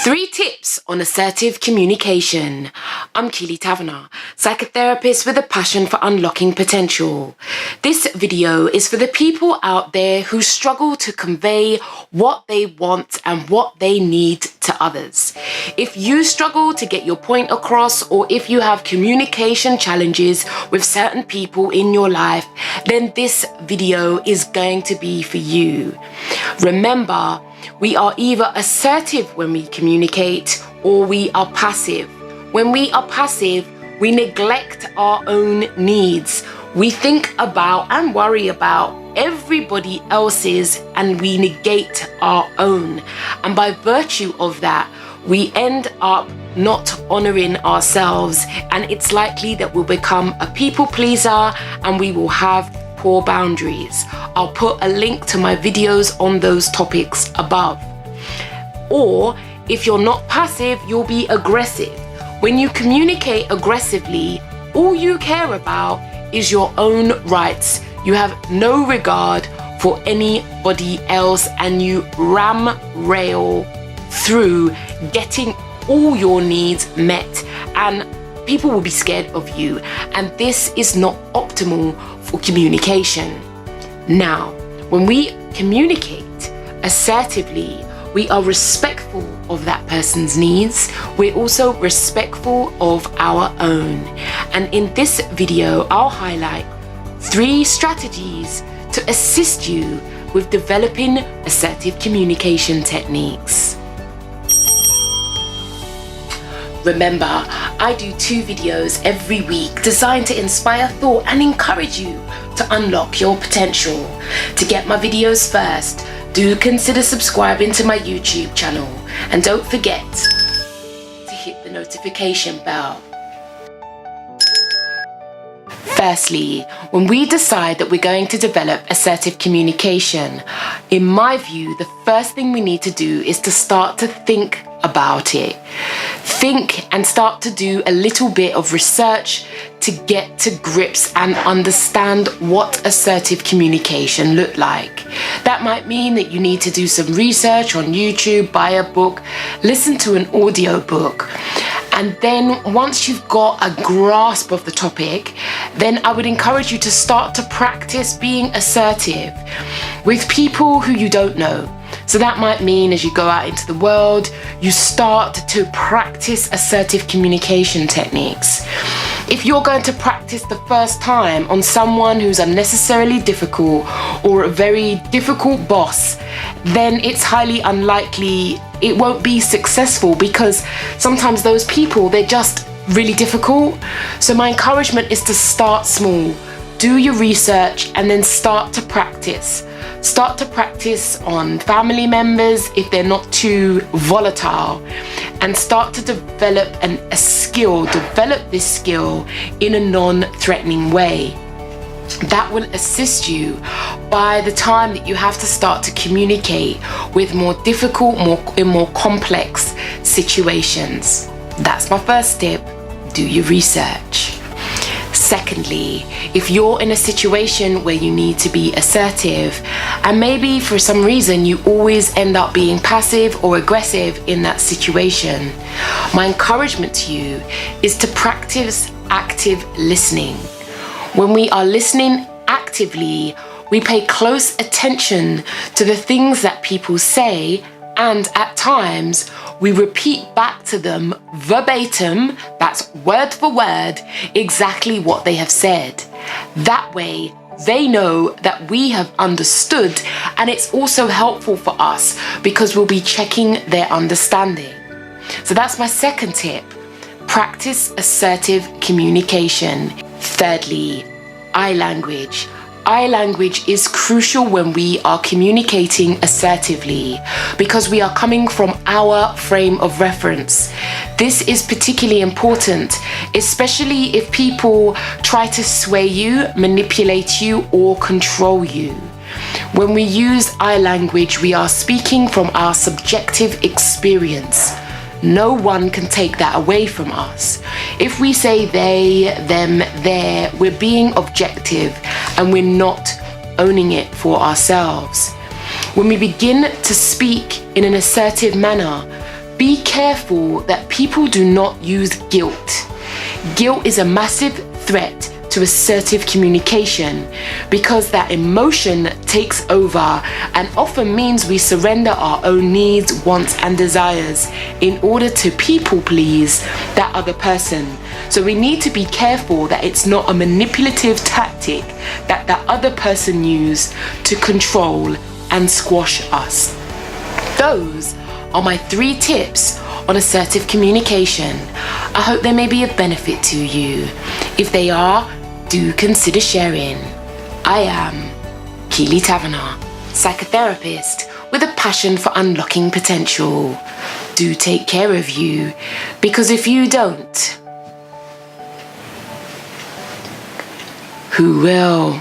3 tips on assertive communication. I'm Keeley Taverner, psychotherapist with a passion for unlocking potential. This video is for the people out there who struggle to convey what they want and what they need to others. If you struggle to get your point across, or if you have communication challenges with certain people in your life, then this video is going to be for you. Remember, we are either assertive when we communicate or we are passive. When we are passive, we neglect our own needs. We think about and worry about everybody else's and we negate our own. And by virtue of that, we end up not honoring ourselves, and it's likely that we'll become a people pleaser and we will have poor boundaries. I'll put a link to my videos on those topics above. Or if you're not passive, you'll be aggressive. When you communicate aggressively, all you care about is your own rights. You have no regard for anybody else and you rail through getting all your needs met, and people will be scared of you, and this is not optimal for communication. Now, when we communicate assertively, we are respectful of that person's needs. We're also respectful of our own. And in this video, I'll highlight 3 strategies to assist you with developing assertive communication techniques. Remember, I do 2 videos every week designed to inspire thought and encourage you to unlock your potential. To get my videos first, do consider subscribing to my YouTube channel, and don't forget to hit the notification bell. Firstly, when we decide that we're going to develop assertive communication, in my view, the first thing we need to do is to start to think about it. Think and start to do a little bit of research to get to grips and understand what assertive communication look like. That might mean that you need to do some research on YouTube, buy a book, listen to an audio book. And then once you've got a grasp of the topic, then I would encourage you to start to practice being assertive with people who you don't know. So that might mean as you go out into the world, you start to practice assertive communication techniques. If you're going to practice the first time on someone who's unnecessarily difficult or a very difficult boss, then it's highly unlikely it won't be successful, because sometimes those people, they're just really difficult. So my encouragement is to start small, do your research, and then start to practice. Start to practice on family members if they're not too volatile, and start to develop a skill, develop this skill in a non-threatening way. That will assist you by the time that you have to start to communicate with more difficult, more complex situations. That's my first tip. Do your research. Secondly, if you're in a situation where you need to be assertive, and maybe for some reason you always end up being passive or aggressive in that situation, my encouragement to you is to practice active listening. When we are listening actively, we pay close attention to the things that people say, and at times we repeat back to them verbatim, that's word for word, exactly what they have said. That way they know that we have understood, and it's also helpful for us because we'll be checking their understanding. So that's my second tip. Practice assertive communication. Thirdly, eye language. Eye language is crucial when we are communicating assertively because we are coming from our frame of reference. This is particularly important, especially if people try to sway you, manipulate you, or control you. When we use eye language, we are speaking from our subjective experience. No one can take that away from us. If we say they, them, their, we're being objective and we're not owning it for ourselves. When we begin to speak in an assertive manner, Be careful that people do not use guilt. Guilt is a massive threat to assertive communication because that emotion takes over and often means we surrender our own needs, wants, and desires in order to people please that other person. So we need to be careful that it's not a manipulative tactic that that other person use to control and squash us. Those are my 3 tips on assertive communication. I hope they may be of benefit to you. If they are, do consider sharing. I am Keeley Taverner, psychotherapist with a passion for unlocking potential. Do take care of you, because if you don't, who will?